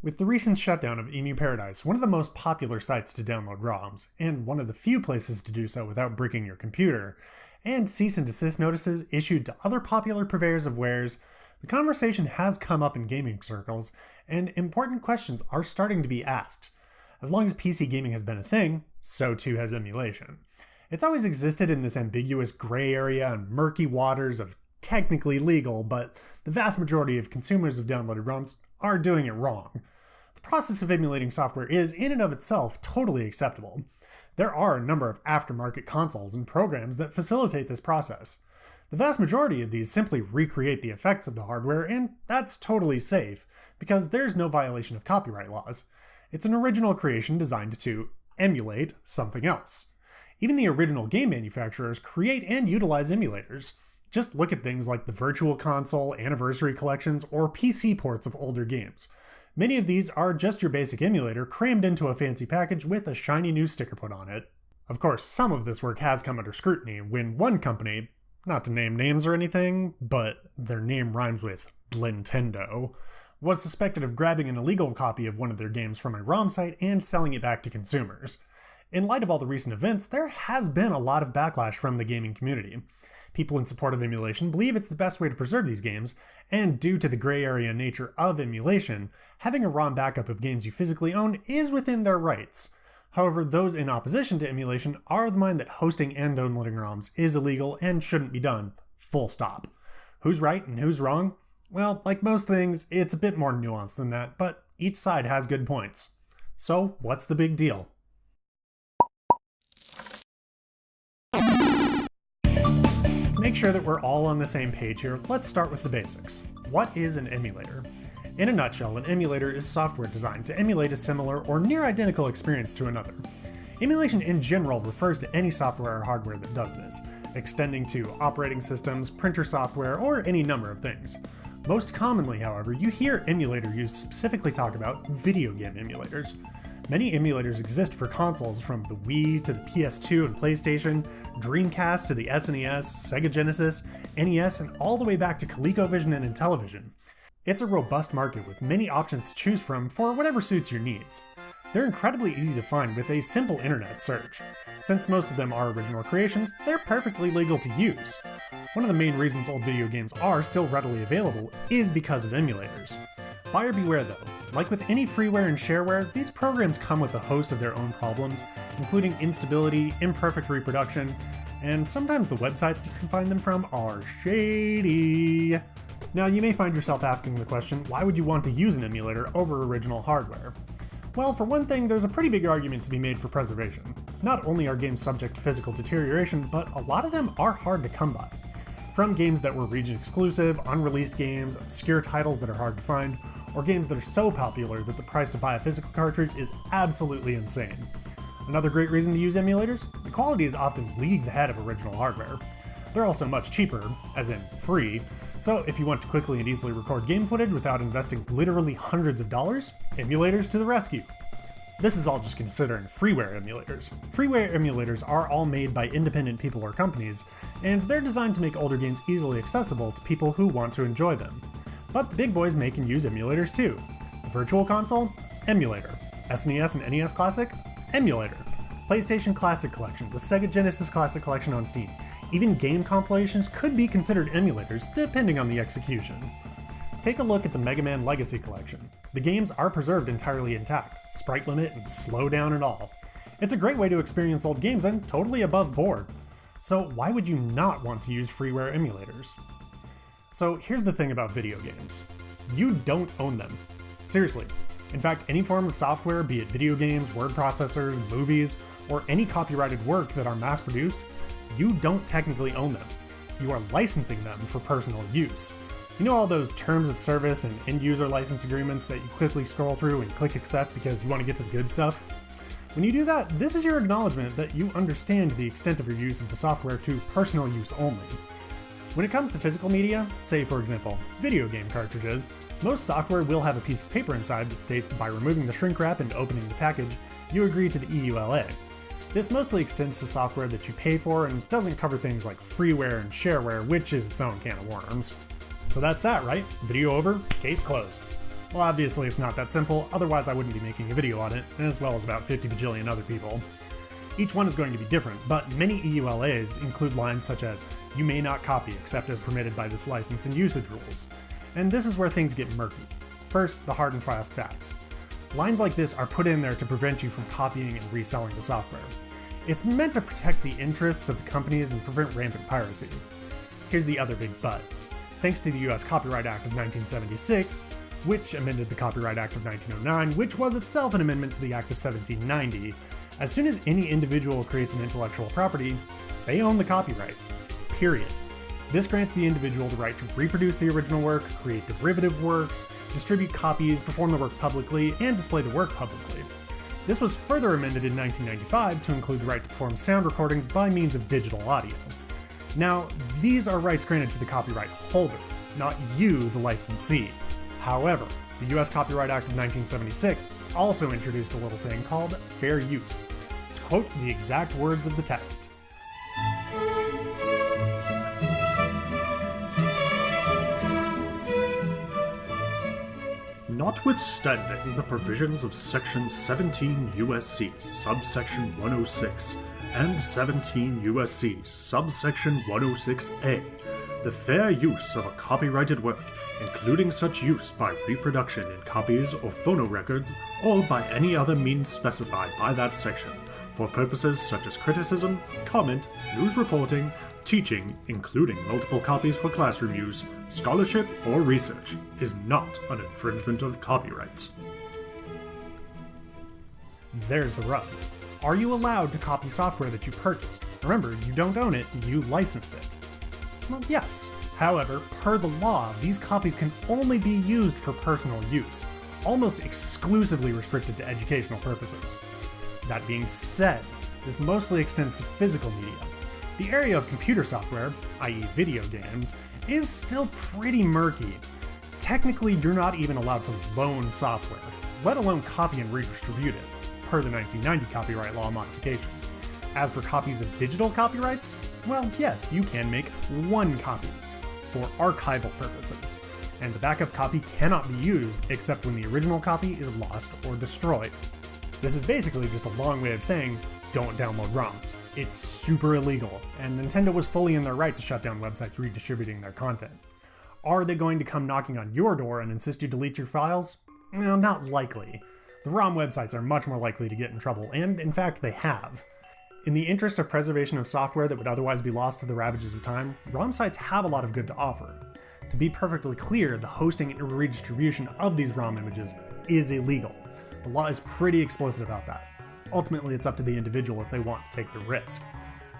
With the recent shutdown of Emu Paradise, one of the most popular sites to download ROMs, and one of the few places to do so without breaking your computer, and cease and desist notices issued to other popular purveyors of wares, the conversation has come up in gaming circles, and important questions are starting to be asked. As long as PC gaming has been a thing, so too has emulation. It's always existed in this ambiguous gray area and murky waters of technically legal, but the vast majority of consumers of downloaded ROMs are doing it wrong. The process of emulating software is, in and of itself, totally acceptable. There are a number of aftermarket consoles and programs that facilitate this process. The vast majority of these simply recreate the effects of the hardware, and that's totally safe, because there's no violation of copyright laws. It's an original creation designed to emulate something else. Even the original game manufacturers create and utilize emulators. Just look at things like the Virtual Console, Anniversary Collections, or PC ports of older games. Many of these are just your basic emulator crammed into a fancy package with a shiny new sticker put on it. Of course, some of this work has come under scrutiny when one company, not to name names or anything, but their name rhymes with Blintendo, was suspected of grabbing an illegal copy of one of their games from a ROM site and selling it back to consumers. In light of all the recent events, there has been a lot of backlash from the gaming community. People in support of emulation believe it's the best way to preserve these games, and due to the gray area nature of emulation, having a ROM backup of games you physically own is within their rights. However, those in opposition to emulation are of the mind that hosting and downloading ROMs is illegal and shouldn't be done, full stop. Who's right and who's wrong? Well, like most things, it's a bit more nuanced than that, but each side has good points. So, what's the big deal? To make sure that we're all on the same page here, let's start with the basics. What is an emulator? In a nutshell, an emulator is software designed to emulate a similar or near identical experience to another. Emulation in general refers to any software or hardware that does this, extending to operating systems, printer software, or any number of things. Most commonly, however, you hear emulator used to specifically talk about video game emulators. Many emulators exist for consoles from the Wii to the PS2 and PlayStation, Dreamcast to the SNES, Sega Genesis, NES, and all the way back to ColecoVision and Intellivision. It's a robust market with many options to choose from for whatever suits your needs. They're incredibly easy to find with a simple internet search. Since most of them are original creations, they're perfectly legal to use. One of the main reasons old video games are still readily available is because of emulators. Buyer beware though. Like with any freeware and shareware, these programs come with a host of their own problems, including instability, imperfect reproduction, and sometimes the websites you can find them from are shady. Now you may find yourself asking the question, why would you want to use an emulator over original hardware? Well, for one thing, there's a pretty big argument to be made for preservation. Not only are games subject to physical deterioration, but a lot of them are hard to come by. From games that were region exclusive, unreleased games, obscure titles that are hard to find, or games that are so popular that the price to buy a physical cartridge is absolutely insane. Another great reason to use emulators? The quality is often leagues ahead of original hardware. They're also much cheaper, as in free, so if you want to quickly and easily record game footage without investing literally hundreds of dollars, emulators to the rescue. This is all just considering freeware emulators. Freeware emulators are all made by independent people or companies, and they're designed to make older games easily accessible to people who want to enjoy them. But the big boys make and use emulators too. The Virtual Console? Emulator. SNES and NES Classic? Emulator. PlayStation Classic Collection, the Sega Genesis Classic Collection on Steam. Even game compilations could be considered emulators, depending on the execution. Take a look at the Mega Man Legacy Collection. The games are preserved entirely intact, sprite limit and slow down and all. It's a great way to experience old games and totally above board. So why would you not want to use freeware emulators? So here's the thing about video games. You don't own them. Seriously. In fact, any form of software, be it video games, word processors, movies, or any copyrighted work that are mass-produced, you don't technically own them. You are licensing them for personal use. You know all those terms of service and end-user license agreements that you quickly scroll through and click accept because you want to get to the good stuff? When you do that, this is your acknowledgement that you understand the extent of your use of the software to personal use only. When it comes to physical media, say for example, video game cartridges, most software will have a piece of paper inside that states by removing the shrink wrap and opening the package, you agree to the EULA. This mostly extends to software that you pay for and doesn't cover things like freeware and shareware, which is its own can of worms. So that's that, right? Video over, case closed. Well, obviously it's not that simple, otherwise I wouldn't be making a video on it, as well as about 50 bajillion other people. Each one is going to be different, but many EULAs include lines such as, "You may not copy except as permitted by this license and usage rules." And this is where things get murky. First, the hard and fast facts. Lines like this are put in there to prevent you from copying and reselling the software. It's meant to protect the interests of the companies and prevent rampant piracy. Here's the other big but. Thanks to the US Copyright Act of 1976, which amended the Copyright Act of 1909, which was itself an amendment to the Act of 1790, as soon as any individual creates an intellectual property, they own the copyright. Period. This grants the individual the right to reproduce the original work, create derivative works, distribute copies, perform the work publicly, and display the work publicly. This was further amended in 1995 to include the right to perform sound recordings by means of digital audio. Now, these are rights granted to the copyright holder, not you, the licensee. However, the US Copyright Act of 1976 also introduced a little thing called fair use. To quote the exact words of the text, "Notwithstanding the provisions of Section 17 U.S.C. subsection 106 and 17 U.S.C. subsection 106A, the fair use of a copyrighted work, including such use by reproduction in copies or phonorecords or by any other means specified by that section, for purposes such as criticism, comment, news reporting, teaching, including multiple copies for classroom use, scholarship, or research, is not an infringement of copyrights." There's the rub. Are you allowed to copy software that you purchased? Remember, you don't own it, you license it. Well, yes. However, per the law, these copies can only be used for personal use, almost exclusively restricted to educational purposes. That being said, this mostly extends to physical media. The area of computer software, i.e. video games, is still pretty murky. Technically, you're not even allowed to loan software, let alone copy and redistribute it, per the 1990 copyright law modification. As for copies of digital copyrights, well, yes, you can make one copy for archival purposes, and the backup copy cannot be used except when the original copy is lost or destroyed. This is basically just a long way of saying, don't download ROMs. It's super illegal, and Nintendo was fully in their right to shut down websites redistributing their content. Are they going to come knocking on your door and insist you delete your files? No, not likely. The ROM websites are much more likely to get in trouble, and in fact they have. In the interest of preservation of software that would otherwise be lost to the ravages of time, ROM sites have a lot of good to offer. To be perfectly clear, the hosting and redistribution of these ROM images is illegal. The law is pretty explicit about that. Ultimately, it's up to the individual if they want to take the risk.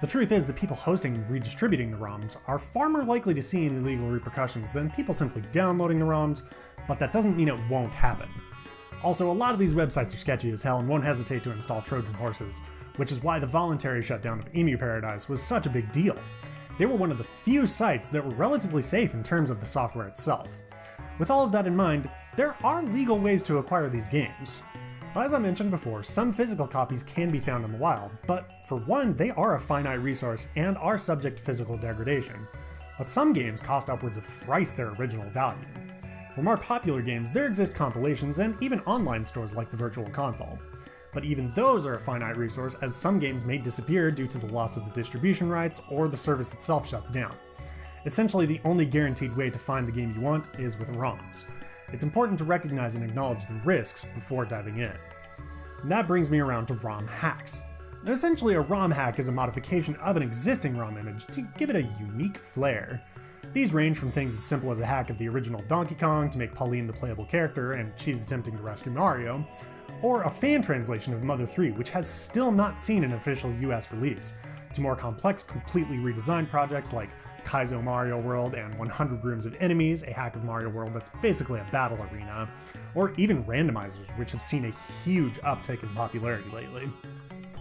The truth is that people hosting and redistributing the ROMs are far more likely to see any legal repercussions than people simply downloading the ROMs, but that doesn't mean it won't happen. Also, a lot of these websites are sketchy as hell and won't hesitate to install Trojan horses, which is why the voluntary shutdown of Emu Paradise was such a big deal. They were one of the few sites that were relatively safe in terms of the software itself. With all of that in mind, there are legal ways to acquire these games. As I mentioned before, some physical copies can be found in the wild, but for one, they are a finite resource and are subject to physical degradation. But some games cost upwards of thrice their original value. For more popular games, there exist compilations and even online stores like the Virtual Console. But even those are a finite resource, as some games may disappear due to the loss of the distribution rights or the service itself shuts down. Essentially, the only guaranteed way to find the game you want is with ROMs. It's important to recognize and acknowledge the risks before diving in. And that brings me around to Rom Hacks. Essentially, a Rom hack is a modification of an existing ROM image to give it a unique flair. These range from things as simple as a hack of the original Donkey Kong to make Pauline the playable character and she's attempting to rescue Mario, or a fan translation of Mother 3, which has still not seen an official US release, to more complex, completely redesigned projects like Kaizo Mario World and 100 Rooms of Enemies, a hack of Mario World that's basically a battle arena, or even randomizers, which have seen a huge uptick in popularity lately.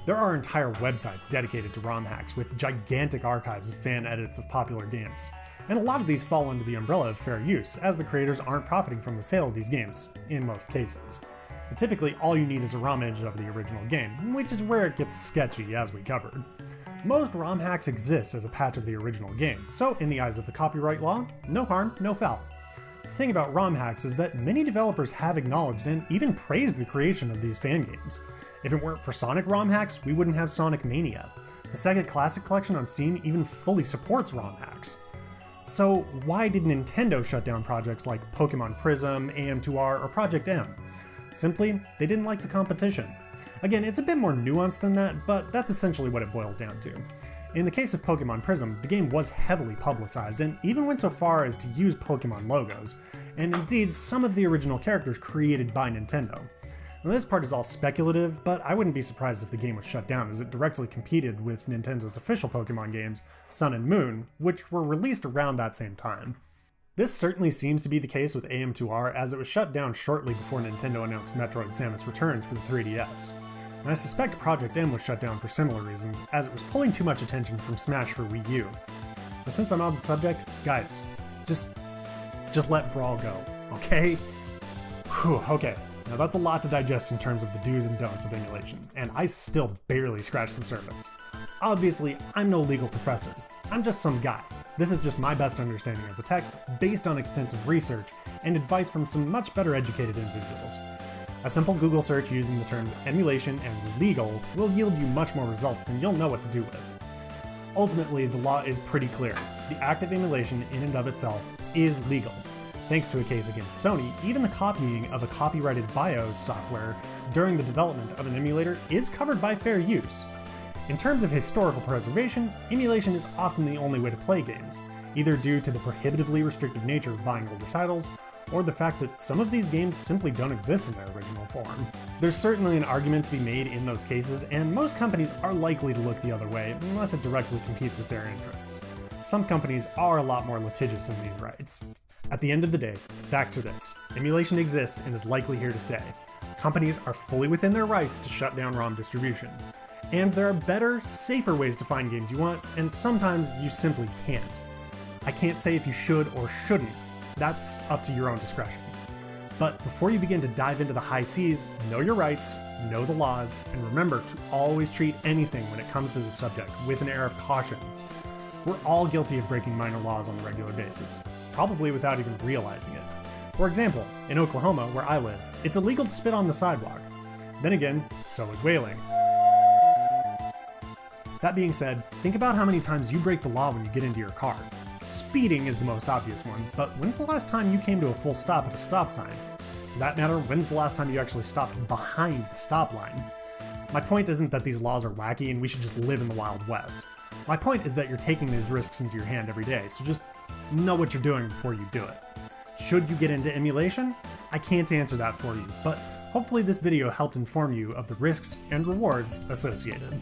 There are entire websites dedicated to ROM hacks with gigantic archives of fan edits of popular games, and a lot of these fall under the umbrella of fair use, as the creators aren't profiting from the sale of these games, in most cases. But typically, all you need is a ROM image of the original game, which is where it gets sketchy, as we covered. Most ROM hacks exist as a patch of the original game, so in the eyes of the copyright law, no harm, no foul. The thing about Rom Hacks is that many developers have acknowledged and even praised the creation of these fan games. If it weren't for Sonic Rom Hacks, we wouldn't have Sonic Mania. The Sega Classic Collection on Steam even fully supports Rom Hacks. So why did Nintendo shut down projects like Pokemon Prism, AM2R, or Project M? Simply, they didn't like the competition. Again, it's a bit more nuanced than that, but that's essentially what it boils down to. In the case of Pokemon Prism, the game was heavily publicized and even went so far as to use Pokemon logos, and indeed some of the original characters created by Nintendo. Now, this part is all speculative, but I wouldn't be surprised if the game was shut down, as it directly competed with Nintendo's official Pokemon games, Sun and Moon, which were released around that same time. This certainly seems to be the case with AM2R, as it was shut down shortly before Nintendo announced Metroid Samus Returns for the 3DS. And I suspect Project M was shut down for similar reasons, as it was pulling too much attention from Smash for Wii U. But since I'm on the subject, guys, just let Brawl go, okay? Whew, okay. Now that's a lot to digest in terms of the do's and don'ts of emulation, and I still barely scratched the surface. Obviously, I'm no legal professor. I'm just some guy. This is just my best understanding of the text, based on extensive research and advice from some much better educated individuals. A simple Google search using the terms emulation and legal will yield you much more results than you'll know what to do with. Ultimately, the law is pretty clear. The act of emulation in and of itself is legal. Thanks to a case against Sony, even the copying of a copyrighted BIOS software during the development of an emulator is covered by fair use. In terms of historical preservation, emulation is often the only way to play games, either due to the prohibitively restrictive nature of buying older titles, or the fact that some of these games simply don't exist in their original form. There's certainly an argument to be made in those cases, and most companies are likely to look the other way unless it directly competes with their interests. Some companies are a lot more litigious in these rights. At the end of the day, the facts are this: emulation exists and is likely here to stay. Companies are fully within their rights to shut down ROM distribution. And there are better, safer ways to find games you want, and sometimes you simply can't. I can't say if you should or shouldn't. That's up to your own discretion. But before you begin to dive into the high seas, know your rights, know the laws, and remember to always treat anything when it comes to the subject with an air of caution. We're all guilty of breaking minor laws on a regular basis, probably without even realizing it. For example, in Oklahoma, where I live, it's illegal to spit on the sidewalk. Then again, so is whaling. That being said, think about how many times you break the law when you get into your car. Speeding is the most obvious one, but when's the last time you came to a full stop at a stop sign? For that matter, when's the last time you actually stopped behind the stop line? My point isn't that these laws are wacky and we should just live in the Wild West. My point is that you're taking these risks into your hand every day, so just know what you're doing before you do it. Should you get into emulation? I can't answer that for you, but hopefully this video helped inform you of the risks and rewards associated.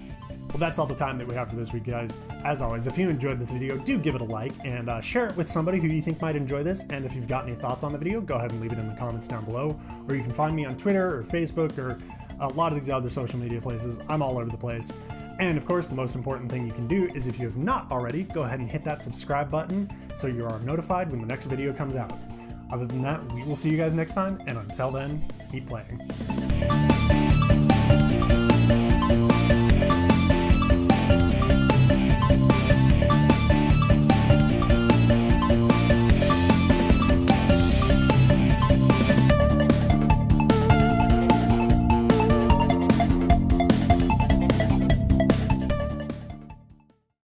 Well, that's all the time that we have for this week, guys. As always, if you enjoyed this video, do give it a like and share it with somebody who you think might enjoy this. And if you've got any thoughts on the video, go ahead and leave it in the comments down below. Or you can find me on Twitter or Facebook or a lot of these other social media places. I'm all over the place. And of course, the most important thing you can do is, if you have not already, go ahead and hit that subscribe button so you are notified when the next video comes out. Other than that, we will see you guys next time, and until then, keep playing.